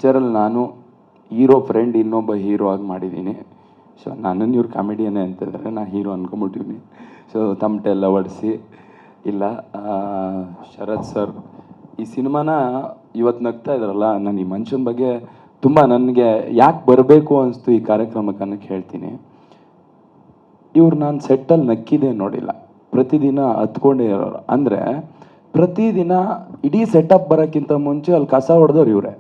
ಪಿಕ್ಚರಲ್ಲಿ ನಾನು hero friend ಇನ್ನೊಬ್ಬ hero ಆಗಿ ಮಾಡಿದ್ದೀನಿ. ಸೊ ನನ್ನನ್ನು ಇವ್ರು ಕಾಮಿಡಿಯನ್ನೇ ಅಂತಿದ್ದಾರೆ, ನಾನು ಹೀರೋ ಅಂದ್ಕೊಂಬಿಟ್ಟಿವ್ನಿ. ಸೊ ತಮಟೆ ಎಲ್ಲ ಹೊಡಿಸಿ ಇಲ್ಲ. ಶರತ್ ಸರ್ ಈ ಸಿನಿಮಾನ ಇವತ್ತು ನಗ್ತಾ ಇದ್ದಾರಲ್ಲ, ನಾನು ಈ ಮನುಷ್ಯನ ಬಗ್ಗೆ ತುಂಬ ನನಗೆ ಯಾಕೆ ಬರಬೇಕು ಅನಿಸ್ತು ಈ ಕಾರ್ಯಕ್ರಮಕ್ಕೆ ಅನ್ನೋಕ್ಕೆ ಹೇಳ್ತೀನಿ. ಇವ್ರು ನಾನು ಸೆಟ್ಟಲ್ಲಿ ನಕ್ಕಿದೆ ನೋಡಿಲ್ಲ, ಪ್ರತಿದಿನ ಹತ್ಕೊಂಡೇ ಇರೋರು. ಅಂದರೆ ಪ್ರತಿದಿನ ಇಡೀ ಸೆಟಪ್ ಬರೋಕ್ಕಿಂತ ಮುಂಚೆ ಅಲ್ಲಿ ಕಸ ಹೊಡೆದವ್ರು ಇವರೇ,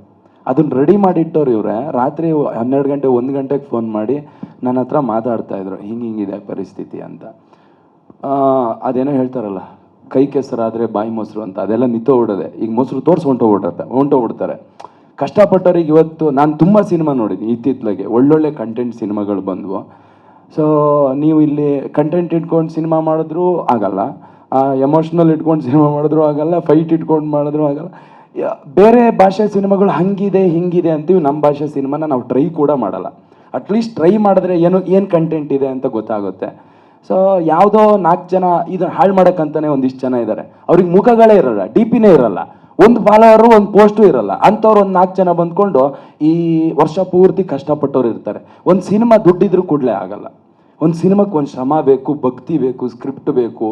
ಅದನ್ನ ರೆಡಿ ಮಾಡಿಟ್ಟವ್ರು ಇವರೇ. ರಾತ್ರಿ 12 ಗಂಟೆ 1 ಗಂಟೆಗೆ ಫೋನ್ ಮಾಡಿ ನನ್ನ ಹತ್ರ ಮಾತಾಡ್ತಾಯಿದ್ರು, ಹಿಂಗಿದೆ ಪರಿಸ್ಥಿತಿ ಅಂತ. ಅದೇನೋ ಹೇಳ್ತಾರಲ್ಲ, ಕೈ ಕೆಸರಾದರೆ ಬಾಯಿ ಮೊಸರು ಅಂತ, ಅದೆಲ್ಲ ನಿಂತೋಗ್ಬಿಡೋದೆ. ಈಗ ಮೊಸರು ತೋರಿಸಿ ಹೊಂಟೋಗ್ಬಿಡ್ತಾರೆ. ಕಷ್ಟಪಟ್ಟವ್ರಿಗೆ ಇವತ್ತು ನಾನು ತುಂಬ ಸಿನಿಮಾ ನೋಡಿದ್ದೀನಿ ಇತ್ತಿತ್ತಲಾಗೆ, ಒಳ್ಳೊಳ್ಳೆ ಕಂಟೆಂಟ್ ಸಿನಿಮಾಗಳು ಬಂದವು. ಸೊ ನೀವು ಇಲ್ಲಿ ಕಂಟೆಂಟ್ ಇಟ್ಕೊಂಡು ಸಿನಿಮಾ ಮಾಡಿದ್ರೂ ಆಗಲ್ಲ, ಎಮೋಷ್ನಲ್ ಇಟ್ಕೊಂಡು ಸಿನಿಮಾ ಮಾಡಿದ್ರು ಆಗಲ್ಲ, ಫೈಟ್ ಇಟ್ಕೊಂಡು ಮಾಡಿದ್ರು ಆಗಲ್ಲ. ಬೇರೆ ಭಾಷೆ ಸಿನಿಮಾಗಳು ಹಂಗಿದೆ ಹಿಂಗಿದೆ ಅಂತೀವಿ, ನಮ್ಮ ಭಾಷೆ ಸಿನಿಮಾನ ನಾವು ಟ್ರೈ ಕೂಡ ಮಾಡಲ್ಲ. ಅಟ್ಲೀಸ್ಟ್ ಟ್ರೈ ಮಾಡಿದ್ರೆ ಏನು ಕಂಟೆಂಟ್ ಇದೆ ಅಂತ ಗೊತ್ತಾಗುತ್ತೆ. ಸೊ ಯಾವುದೋ 4 ಜನ ಇದನ್ನು ಹಾಳು ಮಾಡೋಕ್ಕಂತಲೇ ಒಂದಿಷ್ಟು ಜನ ಇದ್ದಾರೆ, ಅವ್ರಿಗೆ ಮುಖಗಳೇ ಇರಲ್ಲ, ಡಿ ಪಿನೇ ಇರಲ್ಲ, ಒಂದು ಫಾಲೋವರು ಒಂದು ಪೋಸ್ಟು ಇರಲ್ಲ. ಅಂಥವ್ರು ಒಂದು 4 ಜನ ಬಂದ್ಕೊಂಡು ಈ ವರ್ಷ ಪೂರ್ತಿ ಕಷ್ಟಪಟ್ಟವ್ರು ಇರ್ತಾರೆ. ಒಂದು ಸಿನಿಮಾ ದುಡ್ಡಿದ್ರೂ ಕೂಡಲೇ ಆಗಲ್ಲ. ಒಂದು ಸಿನಿಮಾಕ್ಕೆ ಒಂದು ಶ್ರಮ ಬೇಕು, ಭಕ್ತಿ ಬೇಕು, ಸ್ಕ್ರಿಪ್ಟ್ ಬೇಕು,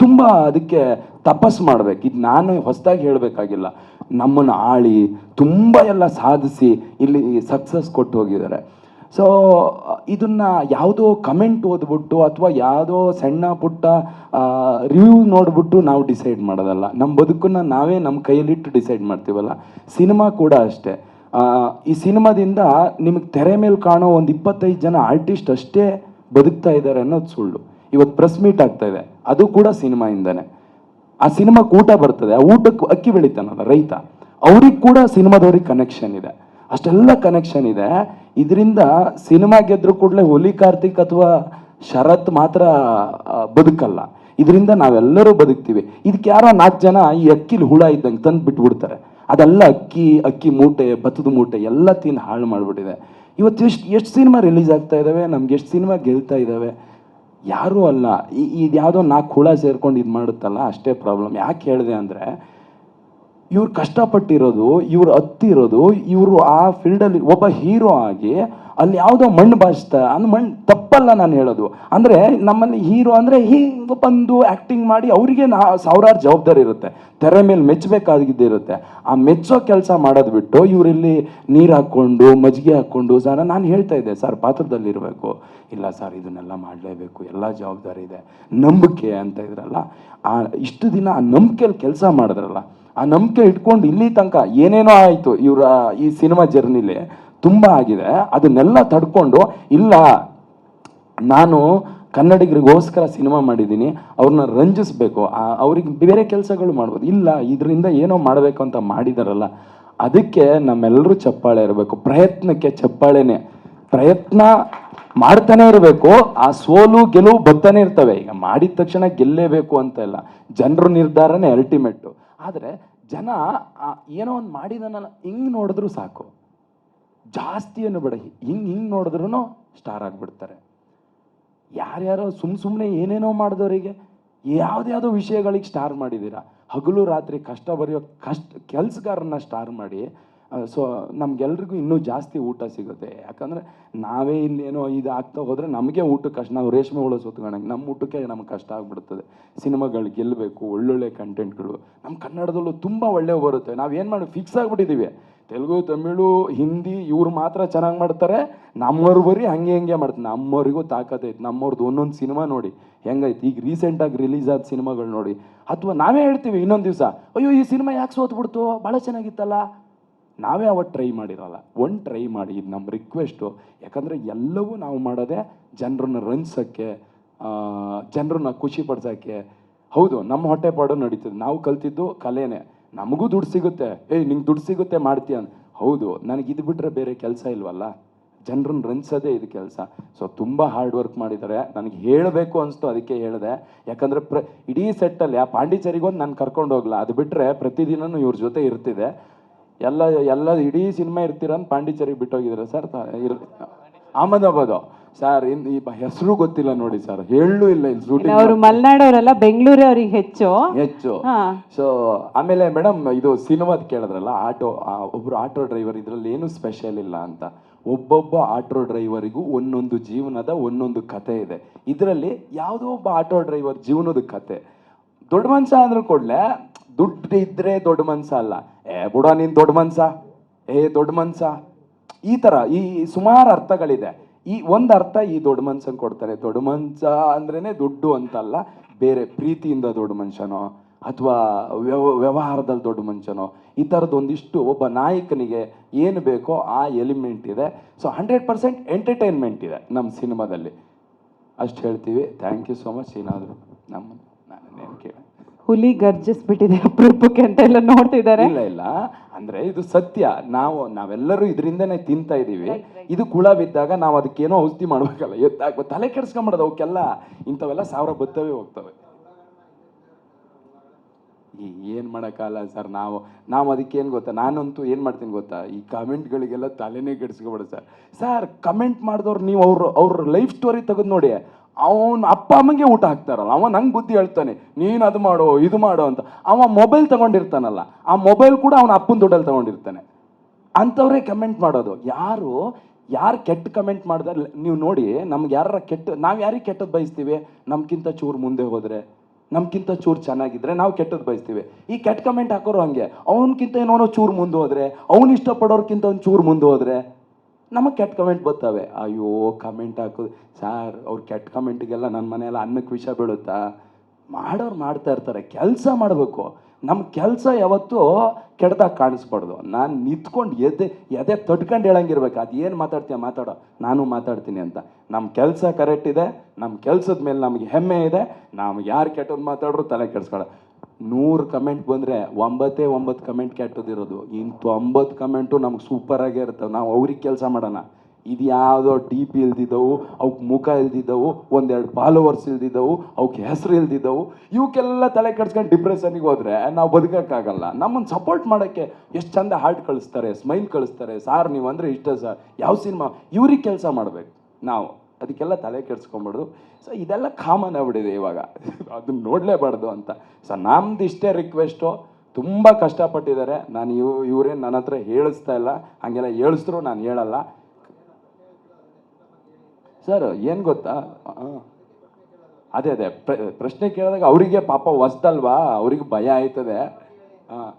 ತುಂಬ ಅದಕ್ಕೆ ತಪಸ್ಸು ಮಾಡಬೇಕು. ಇದು ನಾನು ಹೊಸದಾಗಿ ಹೇಳಬೇಕಾಗಿಲ್ಲ, ನಮ್ಮನ್ನು ಆಳಿ ತುಂಬ ಎಲ್ಲ ಸಾಧಿಸಿ ಇಲ್ಲಿ ಸಕ್ಸಸ್ ಕೊಟ್ಟು ಹೋಗಿದ್ದಾರೆ. ಸೊ ಇದನ್ನು ಯಾವುದೋ ಕಮೆಂಟ್ ಓದ್ಬಿಟ್ಟು ಅಥವಾ ಯಾವುದೋ ಸಣ್ಣ ಪುಟ್ಟ ರಿವ್ಯೂ ನೋಡ್ಬಿಟ್ಟು ನಾವು ಡಿಸೈಡ್ ಮಾಡೋದಲ್ಲ. ನಮ್ಮ ಬದುಕನ್ನು ನಾವೇ ನಮ್ಮ ಕೈಯಲ್ಲಿಟ್ಟು ಡಿಸೈಡ್ ಮಾಡ್ತೀವಲ್ಲ, ಸಿನಿಮಾ ಕೂಡ ಅಷ್ಟೇ. ಈ ಸಿನಿಮಾದಿಂದ ನಿಮಗೆ ತೆರೆ ಮೇಲೆ ಕಾಣೋ ಒಂದು 25 ಜನ ಆರ್ಟಿಸ್ಟ್ ಅಷ್ಟೇ ಬದುಕ್ತಾ ಇದ್ದಾರೆ ಅನ್ನೋದು ಸುಳ್ಳು. ಇವತ್ತು ಪ್ರೆಸ್ ಮೀಟ್ ಆಗ್ತಾ ಇದೆ, ಅದು ಕೂಡ ಸಿನಿಮಾಯಿಂದನೇ. ಆ ಸಿನಿಮಾಕ್ಕೆ ಊಟ ಬರ್ತದೆ, ಆ ಊಟಕ್ಕೆ ಅಕ್ಕಿ ಬೆಳಿತಾನಲ್ಲ ರೈತ, ಅವ್ರಿಗೆ ಕೂಡ ಸಿನಿಮಾದವ್ರಿಗೆ ಕನೆಕ್ಷನ್ ಇದೆ. ಅಷ್ಟೆಲ್ಲ ಕನೆಕ್ಷನ್ ಇದೆ. ಇದರಿಂದ ಸಿನಿಮಾ ಗೆದ್ರು ಕೂಡಲೇ ಹುಲಿ ಕಾರ್ತಿಕ್ ಅಥವಾ ಶರತ್ ಮಾತ್ರ ಬದುಕಲ್ಲ, ಇದರಿಂದ ನಾವೆಲ್ಲರೂ ಬದುಕ್ತೀವಿ. ಇದಕ್ಕೆ ಯಾರೋ 4 ಜನ ಈ ಅಕ್ಕಿಲಿ ಹುಳ ಇದ್ದಂಗೆ ತಂದು ಬಿಟ್ಬಿಡ್ತಾರೆ. ಅದೆಲ್ಲ ಅಕ್ಕಿ ಮೂಟೆ, ಭತ್ತದ ಮೂಟೆ ಎಲ್ಲ ತಿಂದು ಹಾಳು ಮಾಡಿಬಿಟ್ಟಿದೆ. ಇವತ್ತು ಎಷ್ಟು ಸಿನಿಮಾ ರಿಲೀಸ್ ಆಗ್ತಾ ಇದ್ದಾವೆ, ನಮ್ಗೆ ಎಷ್ಟು ಸಿನಿಮಾ ಗೆಲ್ತಾ ಇದ್ದಾವೆ, ಯಾರೂ ಅಲ್ಲ. ಇದು ಯಾವುದೋ 4 ಹುಳ ಸೇರ್ಕೊಂಡು ಇದು ಮಾಡುತ್ತಲ್ಲ, ಅಷ್ಟೇ ಪ್ರಾಬ್ಲಮ್. ಯಾಕೆ ಹೇಳಿದೆ ಅಂದರೆ, ಇವ್ರು ಕಷ್ಟಪಟ್ಟಿರೋದು, ಇವ್ರು ಹತ್ತಿರೋದು, ಇವರು ಆ ಫೀಲ್ಡಲ್ಲಿ ಒಬ್ಬ ಹೀರೋ ಆಗಿ ಅಲ್ಲಿ ಯಾವುದೋ ಮಣ್ಣು ಬಾಚ್ತಾ, ಅಂದ್ರೆ ಮಣ್ಣು ತಪ್ಪಲ್ಲ ನಾನು ಹೇಳೋದು. ಅಂದರೆ ನಮ್ಮಲ್ಲಿ ಹೀರೋ ಅಂದರೆ ಹೀಗೆ ಬಂದು ಆ್ಯಕ್ಟಿಂಗ್ ಮಾಡಿ ಅವರಿಗೆ ಸಾವಿರಾರು ಜವಾಬ್ದಾರಿ ಇರುತ್ತೆ, ತೆರೆ ಮೇಲೆ ಮೆಚ್ಚಬೇಕಾಗಿದ್ದಿರುತ್ತೆ. ಆ ಮೆಚ್ಚೋ ಕೆಲಸ ಮಾಡೋದು ಬಿಟ್ಟು ಇವರಿಲ್ಲಿ ನೀರು ಹಾಕ್ಕೊಂಡು ಮಜ್ಜಿಗೆ ಹಾಕ್ಕೊಂಡು, ಸರ್ ನಾನು ಹೇಳ್ತಾ ಇದ್ದೆ ಸರ್ ಪಾತ್ರದಲ್ಲಿರಬೇಕು, ಇಲ್ಲ ಸರ್ ಇದನ್ನೆಲ್ಲ ಮಾಡಲೇಬೇಕು, ಎಲ್ಲ ಜವಾಬ್ದಾರಿ ಇದೆ, ನಂಬಿಕೆ ಅಂತ ಇದ್ರಲ್ಲ. ಇಷ್ಟು ದಿನ ಆ ನಂಬಿಕೆಯಲ್ಲಿ ಕೆಲಸ ಮಾಡಿದ್ರಲ್ಲ, ಆ ನಂಬಿಕೆ ಇಟ್ಕೊಂಡು ಇಲ್ಲಿ ತನಕ ಏನೇನೋ ಆಯಿತು ಇವರ ಈ ಸಿನಿಮಾ ಜರ್ನಿಲಿ ತುಂಬ ಆಗಿದೆ. ಅದನ್ನೆಲ್ಲ ತಡ್ಕೊಂಡು ಇಲ್ಲ ನಾನು ಕನ್ನಡಿಗರಿಗೋಸ್ಕರ ಸಿನಿಮಾ ಮಾಡಿದ್ದೀನಿ, ಅವ್ರನ್ನ ರಂಜಿಸ್ಬೇಕು, ಅವ್ರಿಗೆ ಬೇರೆ ಕೆಲಸಗಳು ಮಾಡ್ಬೋದು, ಇಲ್ಲ ಇದರಿಂದ ಏನೋ ಮಾಡಬೇಕು ಅಂತ ಮಾಡಿದಾರಲ್ಲ, ಅದಕ್ಕೆ ನಮ್ಮೆಲ್ಲರೂ ಚಪ್ಪಾಳೆ ಇರಬೇಕು. ಪ್ರಯತ್ನಕ್ಕೆ ಚಪ್ಪಾಳೆನೇ, ಪ್ರಯತ್ನ ಮಾಡ್ತಾನೆ ಇರಬೇಕು. ಆ ಸೋಲು ಗೆಲುವು ಬರ್ತಾನೆ ಇರ್ತವೆ. ಈಗ ಮಾಡಿದ ತಕ್ಷಣ ಗೆಲ್ಲೇಬೇಕು ಅಂತ ಇಲ್ಲ, ಜನರ ನಿರ್ಧಾರನೇ ಅಲ್ಟಿಮೇಟು. ಆದರೆ ಜನ ಏನೋ ಒಂದು ಮಾಡಿದಾನಲ್ಲ ಹಿಂಗೆ ನೋಡಿದ್ರು ಸಾಕು, ಜಾಸ್ತಿಯನ್ನು ಬೇಡ, ಹಿಂಗೆ ನೋಡಿದ್ರೂ ಸ್ಟಾರ್ ಆಗಿಬಿಡ್ತಾರೆ. ಯಾರ್ಯಾರೋ ಸುಮ್ಮನೆ ಏನೇನೋ ಮಾಡಿದವರಿಗೆ ಯಾವುದ್ಯಾವುದೋ ವಿಷಯಗಳಿಗೆ ಸ್ಟಾರ್ ಮಾಡಿದ್ದೀರಾ. ಹಗಲು ರಾತ್ರಿ ಕಷ್ಟ ಬರೆಯೋ ಕೆಲಸಗಾರನ್ನ ಸ್ಟಾರ್ ಮಾಡಿ, ಸೊ ನಮ್ಗೆಲ್ರಿಗೂ ಇನ್ನೂ ಜಾಸ್ತಿ ಊಟ ಸಿಗುತ್ತೆ. ಯಾಕಂದರೆ ನಾವೇ ಇಲ್ಲೇನೋ ಇದು ಆಗ್ತಾ ಹೋದರೆ ನಮಗೆ ಊಟಕ್ಕೆ ಕಷ್ಟ, ನಾವು ರೇಷ್ಮೆ ಹುಳ ಸುತ್ಕೊಂಡಂಗೆ ನಮ್ಮ ಊಟಕ್ಕೆ ನಮ್ಗೆ ಕಷ್ಟ ಆಗಿಬಿಡ್ತದೆ. ಸಿನಿಮಾಗಳು ಗೆಲ್ಲಬೇಕು, ಒಳ್ಳೊಳ್ಳೆ ಕಂಟೆಂಟ್ಗಳು ನಮ್ಮ ಕನ್ನಡದಲ್ಲೂ ತುಂಬ ಒಳ್ಳೆಯ ಬರುತ್ತೆ. ನಾವೇನು ಮಾಡಿ ಫಿಕ್ಸ್ ಆಗಿಬಿಟ್ಟಿದ್ದೀವಿ, ತೆಲುಗು ತಮಿಳು ಹಿಂದಿ ಇವ್ರು ಮಾತ್ರ ಚೆನ್ನಾಗಿ ಮಾಡ್ತಾರೆ, ನಮ್ಮವ್ರು ಬರೀ ಹಂಗೆ ಮಾಡ್ತಾರೆ. ನಮ್ಮವ್ರಿಗೂ ತಾಕತ್ತೈತೆ, ನಮ್ಮವ್ರದ್ದು ಒಂದೊಂದು ಸಿನಿಮಾ ನೋಡಿ ಹೆಂಗೈತೆ. ಈಗ ರೀಸೆಂಟಾಗಿ ರಿಲೀಸ್ ಆದ ಸಿನಿಮಾಗಳು ನೋಡಿ, ಅಥವಾ ನಾವೇ ಹೇಳ್ತೀವಿ ಇನ್ನೊಂದು ದಿವಸ, ಅಯ್ಯೋ ಈ ಸಿನಿಮಾ ಯಾಕೆ ಸೋತ್ಬಿಡ್ತು, ಭಾಳ ಚೆನ್ನಾಗಿತ್ತಲ್ಲ. ನಾವೇ ಅವತ್ತು ಟ್ರೈ ಮಾಡಿರಲ್ಲ, ಟ್ರೈ ಮಾಡಿ, ಇದು ನಮ್ಮ ರಿಕ್ವೆಸ್ಟು. ಯಾಕಂದರೆ ಎಲ್ಲವೂ ನಾವು ಮಾಡೋದೇ ಜನರನ್ನ ರಂಜಿಸೋಕ್ಕೆ, ಜನರನ್ನ ಖುಷಿ ಪಡ್ಸೋಕ್ಕೆ. ಹೌದು, ನಮ್ಮ ಹೊಟ್ಟೆಪಾಡು ನಡೀತದೆ, ನಾವು ಕಲ್ತಿದ್ದು ಕಲೆನೇ, ನಮಗೂ ದುಡ್ಡು ಸಿಗುತ್ತೆ, ನಿಂಗೆ ದುಡ್ಡು ಸಿಗುತ್ತೆ ಮಾಡ್ತೀಯ. ಹೌದು, ನನಗೆ ಇದು ಬಿಟ್ಟರೆ ಬೇರೆ ಕೆಲಸ ಇಲ್ವಲ್ಲ, ಜನರನ್ನ ರಂಜಿಸೋದೇ ಇದು ಕೆಲಸ. ಸೊ ತುಂಬ ಹಾರ್ಡ್ ವರ್ಕ್ ಮಾಡಿದ್ದಾರೆ. ನನಗೆ ಹೇಳಬೇಕು ಅನಿಸ್ತು, ಅದಕ್ಕೆ ಹೇಳಿದೆ. ಯಾಕಂದರೆ ಇಡೀ ಸೆಟ್ಟಲ್ಲಿ ಆ ಪಾಂಡಿಚೇರಿಗೊಂದು ನಾನು ಕರ್ಕೊಂಡು ಹೋಗಲ್ಲ, ಅದು ಬಿಟ್ಟರೆ ಪ್ರತಿದಿನವೂ ಇವ್ರ ಜೊತೆ ಇರ್ತಿದೆ. ಎಲ್ಲ ಇಡೀ ಸಿನಿಮಾ ಇರ್ತೀರ ಅಂತ ಪಾಂಡಿಚೇರಿಗೆ ಬಿಟ್ಟೋಗಿದ್ದಾರೆ ಸರ್, ಅಹಮದಾಬಾದು. ಸರ್ ಇನ್ನು ಈ ಹೆಸರು ಗೊತ್ತಿಲ್ಲ ನೋಡಿ ಸರ್, ಹೇಳೂ ಇಲ್ಲ ಇಲ್ಲಿ ಶೂಟಿಂಗ್ ಅವರು ಮಲ್ನಾಡವರಲ್ಲ, ಬೆಂಗಳೂರೇ ಅವ್ರಿಗೆ ಹೆಚ್ಚು. ಸೊ ಆಮೇಲೆ ಮೇಡಮ್ ಇದು ಸಿನಿಮಾದ ಕೇಳಿದ್ರಲ್ಲ, ಒಬ್ರು ಆಟೋ ಡ್ರೈವರ್, ಇದ್ರಲ್ಲಿ ಏನು ಸ್ಪೆಷಲ್ ಇಲ್ಲ ಅಂತ. ಒಬ್ಬೊಬ್ಬ ಆಟೋ ಡ್ರೈವರಿಗೂ ಒಂದೊಂದು ಜೀವನದ ಒಂದೊಂದು ಕತೆ ಇದೆ. ಇದರಲ್ಲಿ ಯಾವುದೋ ಒಬ್ಬ ಆಟೋ ಡ್ರೈವರ್ ಜೀವನದ ಕತೆ. ದೊಡ್ಡ ಮನ್ಸ ಅಂದ್ರೂ ಕೊಡ್ಲೆ, ದುಡ್ಡು ಇದ್ರೆ ದೊಡ್ಡ ಮನ್ಸ ಅಲ್ಲ. ಬುಡ ನೀನ್ ದೊಡ್ಡ ಮನ್ಸ, ದೊಡ್ಡ ಮನ್ಸ, ಈ ತರ ಈ ಸುಮಾರು ಅರ್ಥಗಳಿದೆ. ಈ ಒಂದು ಅರ್ಥ ಈ ದೊಡ್ಡ ಮನ್ಸಂಗೆ ಕೊಡ್ತಾರೆ. ದೊಡ್ಡ ಮನ್ಸ ಅಂದ್ರೇನೆ ದುಡ್ಡು ಅಂತಲ್ಲ, ಬೇರೆ ಪ್ರೀತಿಯಿಂದ ದೊಡ್ಡ ಮನುಷ್ಯನೋ ಅಥವಾ ವ್ಯವಹಾರದಲ್ಲಿ ದೊಡ್ಡ ಮನುಷ್ಯನೋ, ಈ ಥರದ್ದು ಒಂದಿಷ್ಟು ಒಬ್ಬ ನಾಯಕನಿಗೆ ಏನು ಬೇಕೋ ಆ ಎಲಿಮೆಂಟ್ ಇದೆ. ಸೊ 100% ಎಂಟರ್ಟೈನ್ಮೆಂಟ್ ಇದೆ ನಮ್ಮ ಸಿನಿಮಾದಲ್ಲಿ, ಅಷ್ಟು ಹೇಳ್ತೀವಿ. Thank you so much. ಏನಾದರೂ ನಾನು ಕೇಳಿ ಹುಲಿ ಗರ್ಜಿಸ್ಬಿಟ್ಟಿದೆ ಅಪರೂಪಕ್ಕೆ ಅಂತ ಎಲ್ಲ ನೋಡ್ತಿದ್ದಾರೆ. ಇಲ್ಲ ಅಂದ್ರೆ ಇದು ಸತ್ಯ. ನಾವೆಲ್ಲರೂ ಇದರಿಂದನೇ ತಿಂತಾ ಇದೀವಿ. ಇದು ಕುಳ ಬಿದ್ದಾಗ ನಾವು ಅದಕ್ಕೇನೋ ಔಷಧಿ ಮಾಡ್ಬೇಕಲ್ಲ, ಎತ್ತಾಗ ತಲೆ ಕೆಡ್ಸ್ಕೊಂಬಿಡೋದು ಅವಕ್ಕೆಲ್ಲ. ಇಂಥವೆಲ್ಲ 1000 ಬರ್ತವೆ ಹೋಗ್ತವೆ. ಏನು ಮಾಡೋಕ್ಕಲ್ಲ ಸರ್. ನಾವು ಅದಕ್ಕೇನು ಗೊತ್ತಾ, ನಾನಂತೂ ಏನು ಮಾಡ್ತೀನಿ ಗೊತ್ತಾ, ಈ ಕಮೆಂಟ್ಗಳಿಗೆಲ್ಲ ತಲೆನೇ ಕೆಡಿಸ್ಕೊಬೇಡ ಸರ್. ಕಮೆಂಟ್ ಮಾಡಿದವ್ರು ನೀವು ಅವ್ರ ಲೈಫ್ ಸ್ಟೋರಿ ತೆಗೆದು ನೋಡಿ. ಅವನ ಅಪ್ಪ ಅಮ್ಮಂಗೆ ಊಟ ಹಾಕ್ತಾರಲ್ಲ, ಅವ ನಂಗೆ ಬುದ್ಧಿ ಹೇಳ್ತಾನೆ, ನೀನು ಅದು ಮಾಡೋ ಇದು ಮಾಡೋ ಅಂತ. ಅವ ಮೊಬೈಲ್ ತಗೊಂಡಿರ್ತಾನಲ್ಲ, ಆ ಮೊಬೈಲ್ ಕೂಡ ಅವನ ಅಪ್ಪನ ದುಡ್ಡಲ್ಲಿ ತಗೊಂಡಿರ್ತಾನೆ. ಅಂಥವ್ರೇ ಕಮೆಂಟ್ ಮಾಡೋದು. ಯಾರು ಕೆಟ್ಟ ಕಮೆಂಟ್ ಮಾಡಿದ್ರೆ ನೀವು ನೋಡಿ, ನಮ್ಗೆ ನಾವು ಯಾರಿಗೆ ಕೆಟ್ಟದ್ದು ಬಯಸ್ತೀವಿ? ನಮ್ಗಿಂತ ಚೂರು ಮುಂದೆ ಹೋದರೆ, ನಮ್ಗಿಂತ ಚೂರು ಚೆನ್ನಾಗಿದ್ರೆ ನಾವು ಕೆಟ್ಟದ್ದು ಬಯಸ್ತೀವಿ. ಈ ಕೆಟ್ಟ ಕಮೆಂಟ್ ಹಾಕೋರು ಹಂಗೆ, ಅವನಕ್ಕಿಂತ ಏನೋ ಚೂರು ಮುಂದೆ ಹೋದರೆ, ಅವ್ನು ಇಷ್ಟಪಡೋರ್ಕಿಂತ ಒಂದು ಚೂರು ಮುಂದೆ ಹೋದರೆ ನಮಗೆ ಕೆಟ್ಟ ಕಮೆಂಟ್ ಬರ್ತವೆ. ಅಯ್ಯೋ ಕಮೆಂಟ್ ಹಾಕೋದು ಸಾರ್. ಅವ್ರು ಕೆಟ್ಟ ಕಮೆಂಟಿಗೆಲ್ಲ ನನ್ನ ಮನೆಯೆಲ್ಲ ಅನ್ನಕ್ಕೆ ವಿಷ ಬೀಳುತ್ತಾ? ಮಾಡೋರು ಮಾಡ್ತಾ ಇರ್ತಾರೆ. ಕೆಲಸ ಮಾಡಬೇಕು. ನಮ್ಮ ಕೆಲಸ ಯಾವತ್ತೂ ಕೆಟ್ಟದಾಗ ಕಾಣಿಸ್ಬಾರ್ದು. ನಾನು ನಿಂತ್ಕೊಂಡು ಎದೆ ತಡ್ಕೊಂಡು ಹೇಳಂಗಿರ್ಬೇಕು, ಅದು ಏನು ಮಾತಾಡ್ತೀಯ ಮಾತಾಡೋ, ನಾನು ಮಾತಾಡ್ತೀನಿ ಅಂತ. ನಮ್ಮ ಕೆಲಸ ಕರೆಕ್ಟ್ ಇದೆ, ನಮ್ಮ ಕೆಲಸದ ಮೇಲೆ ನಮಗೆ ಹೆಮ್ಮೆ ಇದೆ. ನಮ್ಗೆ ಯಾರು ಕೆಟ್ಟದ್ದು ಮಾತಾಡ್ರು ತಲೆ ಕೆಡಿಸ್ಕೊಳ್ಳೋ. 100 ಕಮೆಂಟ್ ಬಂದರೆ 9 ಕಮೆಂಟ್ ಕೆಟ್ಟದಿರೋದು. ಇನ್ನು 90 ಕಮೆಂಟು ನಮ್ಗೆ ಸೂಪರಾಗೇ ಇರ್ತವೆ. ನಾವು ಅವ್ರಿಗೆ ಕೆಲಸ ಮಾಡೋಣ. ಇದು ಯಾವುದೋ ಡಿ ಪಿ ಇಲ್ದಿದ್ದವು, ಅವಕ್ಕೆ ಮುಖ ಇಲ್ದಿದ್ದವು, 1-2 ಫಾಲೋವರ್ಸ್ ಇಲ್ದಿದ್ದವು, ಅವಕ್ಕೆ ಹೆಸರು ಇಲ್ದಿದ್ದವು, ಇವಕ್ಕೆಲ್ಲ ತಲೆ ಕೆಡ್ಸ್ಕೊಂಡು ಡಿಪ್ರೆಷನ್ಗೆ ಹೋದರೆ ನಾವು ಬದುಕೋಕ್ಕಾಗಲ್ಲ. ನಮ್ಮನ್ನು ಸಪೋರ್ಟ್ ಮಾಡೋಕ್ಕೆ ಎಷ್ಟು ಚಂದ ಹಾರ್ಟ್ ಕಳಿಸ್ತಾರೆ, ಸ್ಮೈಲ್ ಕಳಿಸ್ತಾರೆ. ಸಾರ್ ನೀವು ಅಂದರೆ ಇಷ್ಟ ಸರ್, ಯಾವ ಸಿನಿಮಾ ಇವ್ರಿಗೆ ಕೆಲಸ ಮಾಡಬೇಕು ನಾವು, ಅದಕ್ಕೆಲ್ಲ ತಲೆ ಕೆಡ್ಸ್ಕೊಂಬಿಡೋದು. ಸೊ ಇದೆಲ್ಲ ಕಾಮನ್ ಆಗ್ಬಿಟ್ಟಿದೆ ಇವಾಗ, ಅದನ್ನ ನೋಡಲೇಬಾರ್ದು ಅಂತ. ಸೊ ನಮ್ದು ಇಷ್ಟೇ ರಿಕ್ವೆಸ್ಟು. ತುಂಬ ಕಷ್ಟಪಟ್ಟಿದ್ದಾರೆ. ನಾನು ಇವರೇನು ನನ್ನ ಹತ್ರ ಹೇಳಿಸ್ತಾ ಇಲ್ಲ, ಹಾಗೆಲ್ಲ ಹೇಳಿಸಿದ್ರು ನಾನು ಹೇಳಲ್ಲ ಸರ್. ಏನು ಗೊತ್ತಾ, ಅದೇ ಪ್ರಶ್ನೆ ಕೇಳಿದಾಗ ಅವರಿಗೆ ಪಾಪ ಹೊಸ್ದಲ್ವಾ, ಅವ್ರಿಗೆ ಭಯ ಆಯ್ತದೆ. ಹಾಂ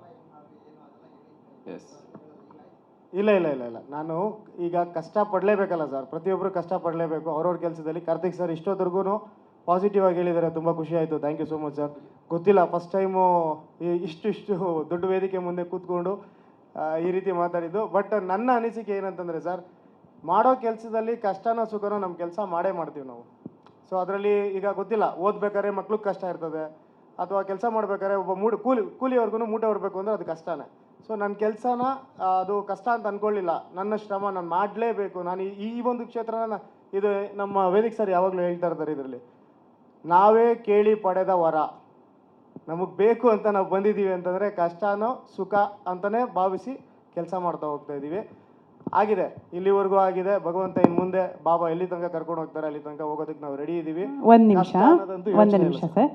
ಎಸ್. ಇಲ್ಲ ನಾನು ಈಗ ಕಷ್ಟಪಡಲೇಬೇಕಲ್ಲ ಸರ್, ಪ್ರತಿಯೊಬ್ಬರು ಕಷ್ಟಪಡಲೇಬೇಕು ಅವ್ರವ್ರ ಕೆಲಸದಲ್ಲಿ. ಕಾರ್ತಿಕ್ ಸರ್ ಇಷ್ಟೊತ್ತರೆಗೂ ಪಾಸಿಟಿವ್ ಆಗಿ ಹೇಳಿದ್ದಾರೆ, ತುಂಬ ಖುಷಿ ಆಯಿತು. Thank you so much sir. ಗೊತ್ತಿಲ್ಲ, ಫಸ್ಟ್ ಟೈಮು ಇಷ್ಟು ದೊಡ್ಡ ವೇದಿಕೆ ಮುಂದೆ ಕೂತ್ಕೊಂಡು ಈ ರೀತಿ ಮಾತಾಡಿದ್ದು. ಬಟ್ ನನ್ನ ಅನಿಸಿಕೆ ಏನಂತಂದರೆ ಸರ್, ಮಾಡೋ ಕೆಲಸದಲ್ಲಿ ಕಷ್ಟನೋ ಸುಖನೋ ನಮ್ಮ ಕೆಲಸ ಮಾಡೇ ಮಾಡ್ತೀವಿ ನಾವು. ಸೊ ಅದರಲ್ಲಿ ಈಗ ಗೊತ್ತಿಲ್ಲ, ಓದ್ಬೇಕಾದ್ರೆ ಮಕ್ಳಿಗೆ ಕಷ್ಟ ಇರ್ತದೆ, ಅಥವಾ ಕೆಲಸ ಮಾಡ್ಬೇಕಾದ್ರೆ ಒಬ್ಬ ಕೂಲಿಯವ್ರಿಗೂ ಮೂಟೆ ಹೊರಬೇಕು ಅಂದರೆ ಅದು ಕಷ್ಟನೇ. ಸೊ ನನ್ನ ಕೆಲಸನ ಅದು ಕಷ್ಟ ಅಂತ ಅಂದ್ಕೊಳ್ಳಿಲ್ಲ, ನನ್ನ ಶ್ರಮ ನಾನು ಮಾಡಲೇಬೇಕು. ನಾನು ಈ ಒಂದು ಕ್ಷೇತ್ರನ ಇದು ನಮ್ಮ ವೇದಿಕ್ ಸರ್ ಯಾವಾಗಲೂ ಹೇಳ್ತಾ ಇರ್ತಾರೆ, ಇದರಲ್ಲಿ ನಾವೇ ಕೇಳಿ ಪಡೆದ ವರ, ನಮಗೆ ಬೇಕು ಅಂತ ನಾವು ಬಂದಿದ್ದೀವಿ ಅಂತಂದರೆ ಕಷ್ಟನೋ ಸುಖ ಅಂತಲೇ ಭಾವಿಸಿ ಕೆಲಸ ಮಾಡ್ತಾ ಹೋಗ್ತಾ ಇದ್ದೀವಿ. ಆಗಿದೆ, ಇಲ್ಲಿವರೆಗೂ ಆಗಿದೆ. ಭಗವಂತ ಇನ್ನು ಮುಂದೆ ಬಾಬಾ ಎಲ್ಲಿ ತನಕ ಕರ್ಕೊಂಡು ಹೋಗ್ತಾರೆ ಅಲ್ಲಿ ತನಕ ಹೋಗೋದಕ್ಕೆ ನಾವು ರೆಡಿ ಇದ್ದೀವಿ. ಒಂದು ನಿಮಿಷ ಸರ್.